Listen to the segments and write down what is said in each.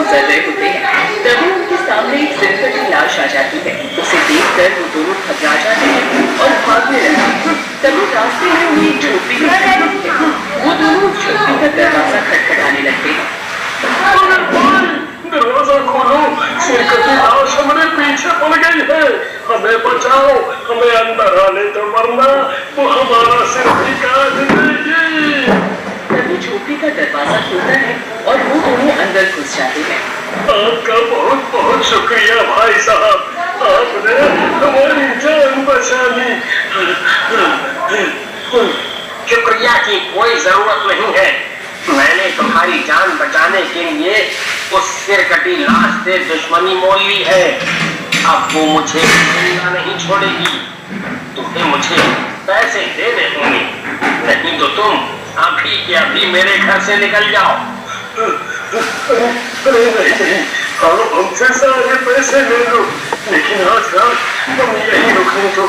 गुजर रहे होते हैं। तभी उनके सामने एक सिरकटी लाश आ जाती है। उसे देखकर वो दोनों घबरा जाते हैं और भागने लगते हैं। तभी रास्ते में उन्हें एक झोपड़ी दिखाई देती है। वो दोनों उस झोपड़ी का दरवाजा खटखटाने लगते हैं। दरवाजा खोलो, सिरकटी लाश हमारे पीछे पड़ गई है, हमें बचाओ, हमें अंदर आने तो, वरना वो हमारा सिर भी काट देगी। तभी झोपड़ी का दरवाजा खुलता है और वो दोनों अंदर घुस जाते हैं। आपका बहुत बहुत शुक्रिया भाई साहब, आपने हमारी जान बचा ली। शुक्रिया की कोई जरूरत नहीं है। मैंने तुम्हारी जान बचाने के लिए उस सिरकटी लाश से दुश्मनी मोल ली है। अब वो मुझे जिंदा नहीं छोड़ेगी। तुम्हें मुझे पैसे देने होंगे, नहीं तो तुम अभी के अभी मेरे घर से निकल जाओ। अरे नहीं, हमसे सारे पैसे ले लो, लेकिन आज रात तुम यही रुकने दो।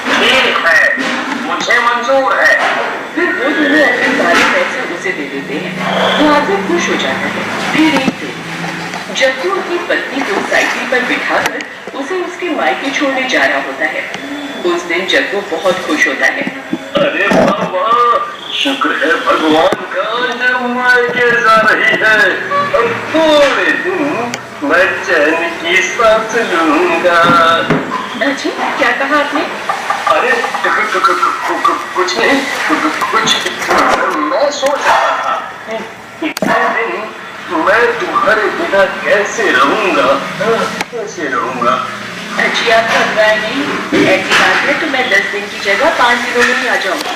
ठीक है, मुझे मंजूर है। फिर वो दोनों अपने सारे पैसे उसे दे देते हैं। वो आदमी खुश हो जाता है। फिर एक दिन जब वो अपनी पत्नी को साइकिल पर बिठाकर उसे उसके मायके छोड़ने जा रहा होता है, उस दिन जग्गू बहुत खुश होता है। अरे वाह वाह, शुक्र है भगवान का, जब मायके जा रही है और थोड़े दिन मैं चैन की सांस लूंगा। जी क्या कहा आपने? अरे कुछ नहीं, कुछ मैं सोच रहा था इतने दिन मैं तुम्हारे बिना कैसे रहूंगा, कैसे रहूंगा। जी आप घबराए नहीं, ऐसी बात है तो मैं 10 दिन की जगह 5 दिनों में ही आ जाऊंगा।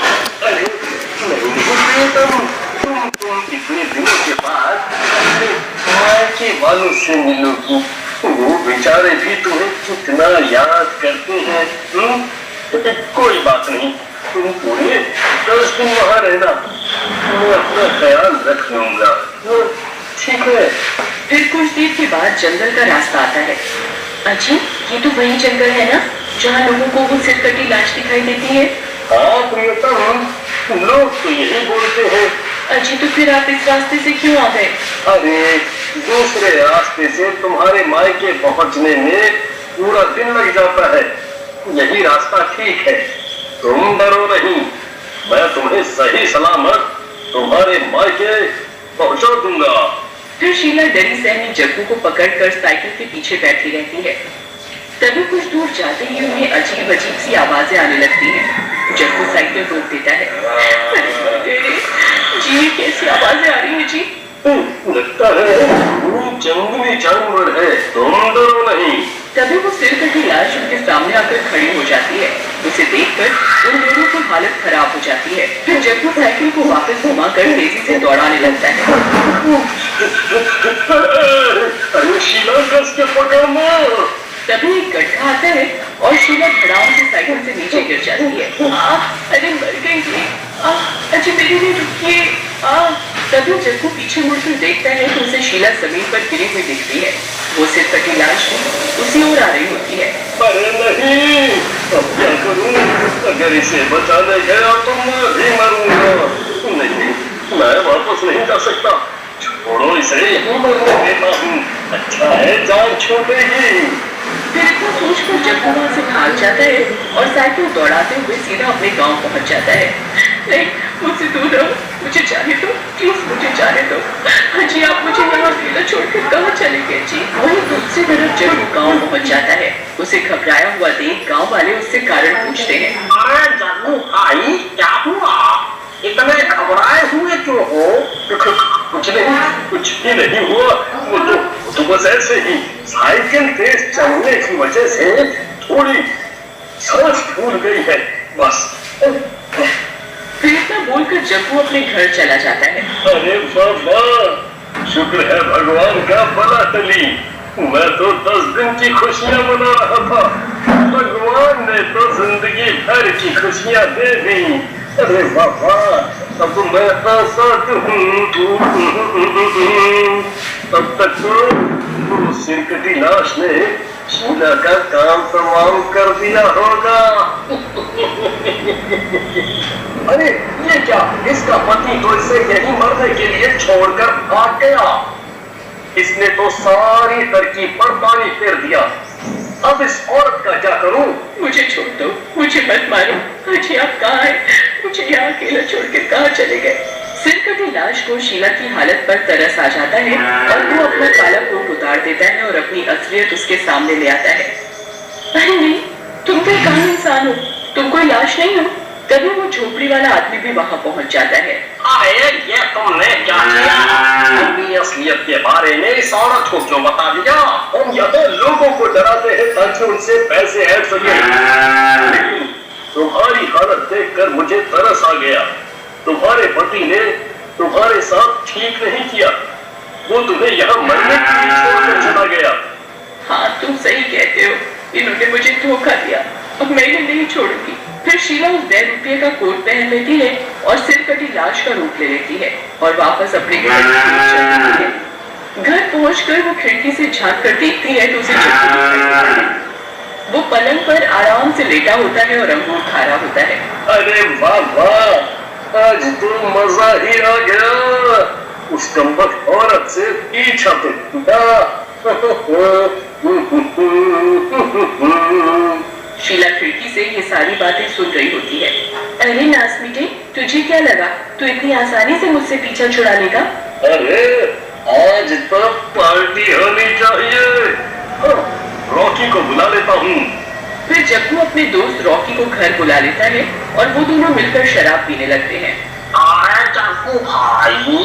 अरे नहीं तुम इतने दिनों के बाद अपने मायके वालों से मिलोगी, वो बेचारे भी तुम्हें कितना याद करते हैं। कोई बात नहीं, तुम पूरे 10 दिन वहाँ रहना, मैं अपना ख्याल रख लूंगा। ठीक है। फिर कुछ देर के बाद जंगल का रास्ता आता है। अच्छा, ये तो वही जंगल है ना जहाँ लोगों को वो सिरकटी लाश दिखाई देती है? हाँ प्रियतम, लोग तो यही बोलते हैं। अजी तो फिर आप इस रास्ते से क्यों आ गए? अरे दूसरे रास्ते से तुम्हारे मायके पहुंचने में पूरा दिन लग जाता है, यही रास्ता ठीक है। तुम डरो नहीं, मैं तुम्हें सही सलामत तुम्हारे मायके पहुंचा दूंगा। फिर शीला डरी सहमी जग्गू को पकड़कर साइकिल के पीछे बैठी रहती है। तभी कुछ दूर जाते ही उन्हें अजीब अजीब सी आवाजें आने लगती हैं। जग्गू साइकिल रोक देता है। जी ये कैसी आवाजें आ रही है जी? लगता है वो जंगली जानवर है, तुम डरो नहीं। तभी वो सिरकटी लाश उनके सामने आकर खड़ी हो जाती है। उसे देखकर उन दोनों की हालत खराब हो जाती है। फिर जग्गू साइकिल को वापस घुमाकर तेजी से दौड़ाने लगता है। अरे शीला कस के पकड़ना। तभी एक गड्ढा आता है और शीला धड़ाम से साइकिल से नीचे गिर जाती है। अरे मर गई थी। अच्छा मेरी भी रुकिए। तभी जग्गू पीछे मुड़कर देखता है तो उसे शीला जमीन पर गिरी हुई दिखती है। वो सिरकटी लाश उसी ओर आ रही होती है। अरे नहीं, अब क्या करूं? अगर इसे बचाने गया तो मैं भी मरूंगा। नहीं, मैं वापस नहीं जा सकता, छोड़ो इसे, यहीं मरने देता हूँ। अच्छा है जान छूटेगी। फिर इतना सोचकर जग्गू वहाँ से भाग जाता है और साइकिल दौड़ाते हुए सीधा अपने गांव पहुँच जाता है। नहीं, मुझसे दूर रहो, मुझे जाने दो, प्लीज मुझे जाने दो। हाँ जी आप मुझे यहाँ अकेला छोड़कर कहाँ चले गए जी? वहीं दूसरी तरफ जग्गू गाँव पहुँच जाता है। उसे घबराया हुआ देख गाँव वाले उससे कारण पूछते हैं। अरे जग्गू भाई क्या हुआ, इतने घबराए हुए क्यों हो? कुछ नहीं, कुछ भी नहीं हुआ। वो तो बस ऐसे ही साइकिल तेज चलने की वजह से थोड़ी सांस फूल गई है, बस। फिर इतना बोलकर जग्गू अपने घर चला जाता है। अरे बाबा, शुक्र है भगवान का भला टली। मैं तो 10 दिन की खुशियां मना रहा था, भगवान ने तो जिंदगी भर की खुशियां दे दी। अरे बाबा, अब मैं आजाद हूँ। तब तक तो सिरकटी लाश ने शीला का काम तमाम कर दिया होगा। अरे ये क्या, इसका पति तो इसे यहीं मरने के लिए छोड़कर भाग गया। इसने तो सारी तरकीब पर पानी फेर दिया। अब इस औरत का क्या करूं? मुझे छोड़ दो, मुझे मत मारो। हाजी आप कहाँ हैं? मुझे यहाँ अकेला छोड़ के कहाँ चले गए? सिरकटी लाश को शीला की हालत पर तरस आ जाता है और वो अपना काला कोट उतार देता है और अपनी असलियत उसके सामने ले आता है। अरे नहीं, तुम तो एक आम इंसान हो, तुम कोई लाश नहीं हो। तभी वो झोपड़ी वाला आदमी भी वहां पहुंच जाता है। अरे ये तुमने क्या किया? अपनी असलियत के बारे में इस औरत को क्यों बता दिया? हम या तो लोगों को डराते हैं ताकि उनसे पैसे ऐड सके, लेकिन तुम्हारी हालत देखकर मुझे तरस आ गया। तुम्हारे पति ने तुम्हारे साथ ठीक नहीं किया, वो तुम्हें यहाँ मरने के लिए छोड़कर चला गया। हाँ तुम सही कहते हो, इन्होंने मुझे धोखा दिया, अब मैं इन्हें नहीं छोड़ूंगी। फिर शीला उस 10 रुपये का कोट पहन लेती है और सिरकटी लाश का रूप ले लेती है और वापस अपने घर चलती है। घर पहुंचकर वो खिड़की से झांक कर देखती है तो उसे जग्गू दिखाई देता है। वो पलंग पर आराम से लेटा होता है और अंगूर खा रहा होता है। अरे वाह वाह, आज तो मजा ही आ गया। उस कमबख्त औरत से पीछा तो छूटा। शीला खिड़की से ये सारी बातें सुन रही होती है। अरे नासमीटे, तुझे क्या लगा तू इतनी आसानी से मुझसे पीछा छुड़ा लेगा? अरे आज तो पार्टी होनी चाहिए। रॉकी को बुला लेता हूँ। फिर जग्गू अपने दोस्त रॉकी को घर बुला लेता है और वो दोनों मिलकर शराब पीने लगते हैं। अरे जग्गू भाई,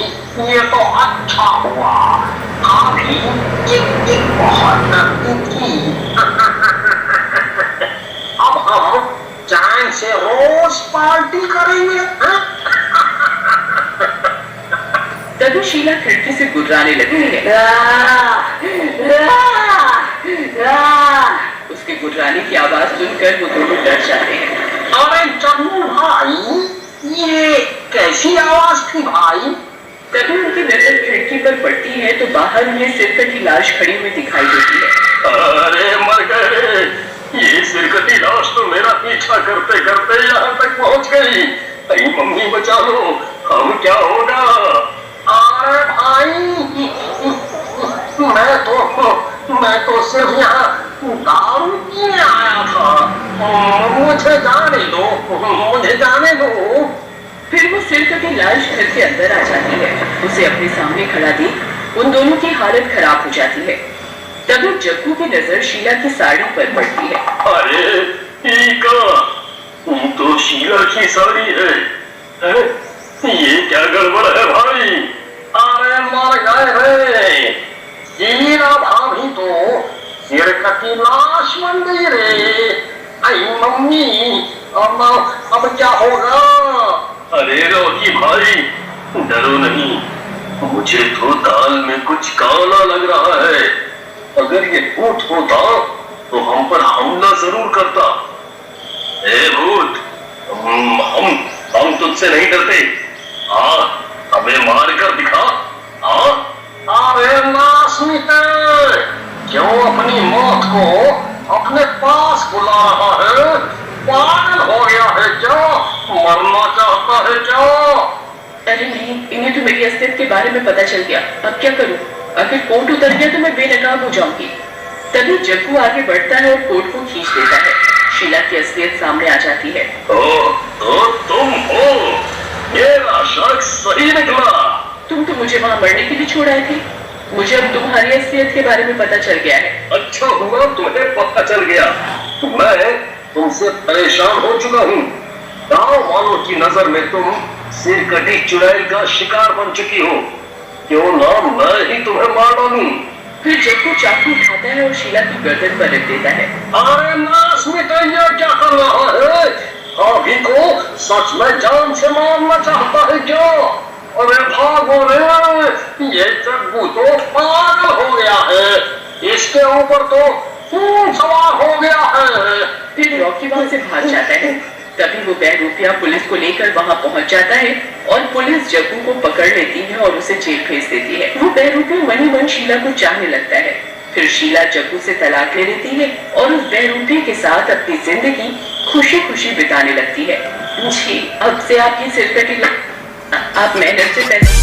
ये तो अच्छा हुआ, अभी एक बहुत थी। अब हम चैन से रोज पार्टी करेंगे। तभी शीला खिड़की से गुर्राने लगती है। उसके गुर्राने की आवाज सुनकर वो दोनों डर जाते हैं। अरे जग्गू भाई, ये कैसी आवाज थी भाई? तभी उनकी नजर खिड़की पर पड़ती है तो बाहर उन्हें सिरकटी लाश खड़ी हुई दिखाई देती है। अरे मर गए, ये सिरकटी लाश तो मेरा पीछा करते करते यहाँ तक पहुँच गई। अरे मम्मी बचा लो, हम क्या होगा? अरे भाई, मैं तो सिर्फ यहाँ दारू पीने आया था। मुझे जाने दो, मुझे जाने दो। फिर वो सिरकटी लाश घर के अंदर आ जाती है। उसे अपने सामने खड़ा देख उन दोनों की हालत खराब हो जाती है। तभी जग्गू की नजर शीला की साड़ी पर पड़ती है। अरे तो शीला की साड़ी है? ये क्या गड़बड़ है भाई? अरे मर गए रे, शीला भाभी तो सिरकटी लाश बन गई रे। आई मम्मी, अब क्या होगा? अरे रॉकी भाई, डरो नहीं, मुझे तो दाल में कुछ काला लग रहा है। अगर ये भूत होता तो हम पर हमला जरूर करता। ए भूत, हम तुझसे नहीं डरते। हमें मार कर दिखा। अरे नासमीते, क्यों अपनी मौत को अपने पास बुला रहा है? पागल हो गया है क्या? मरना चाहता है क्या? अरे नहीं, इन्हें तो मेरी असलियत के बारे में पता चल गया। अब क्या करूं? अगर कोट उतर गया तो मैं बेनकाब हो जाऊंगी। तभी जग्गू आगे बढ़ता है और कोट को खींच देता है। शीला की असलियत सामने आ जाती है। तो तुम हो, मेरा शक सही निकला। तुम तो मुझे वहाँ मरने के लिए छोड़ आए थे। मुझे अब तुम्हारी असलियत के बारे में पता चल गया है। अच्छा हुआ तुम्हें पता चल गया। मैं तुमसे परेशान हो चुका हूँ। गाँव वालों की नजर में तुम सिरकटी चुड़ैल का शिकार बन चुकी हो। क्यों ना मैं ही तुम्हें मार डालूं? फिर जग्गू चाकू उठाता है और शीला की गर्दन पर रख देता है। अरे नासमीते, ये क्या कर रहा है? भाभी को सच में जान से मारना चाहता है क्या? अरे भागो रे, ये जग्गू तो पागल हो गया है। इसके ऊपर तो खून सवार हो गया है। फिर रॉकी वहाँ से भाग जाता है। तभी वो बहरूपिया पुलिस को लेकर वहाँ पहुँच जाता है और पुलिस जग्गू को पकड़ लेती है और उसे जेल भेज देती है। वो बहरूपिया मनी मन शीला को चाहने लगता है। फिर शीला जग्गू से तलाक ले लेती है और उस बहरूपिये के साथ अपनी जिंदगी खुशी खुशी बिताने लगती है। जी, अब से आप ये सिरकटी आप मेहनत से पैसे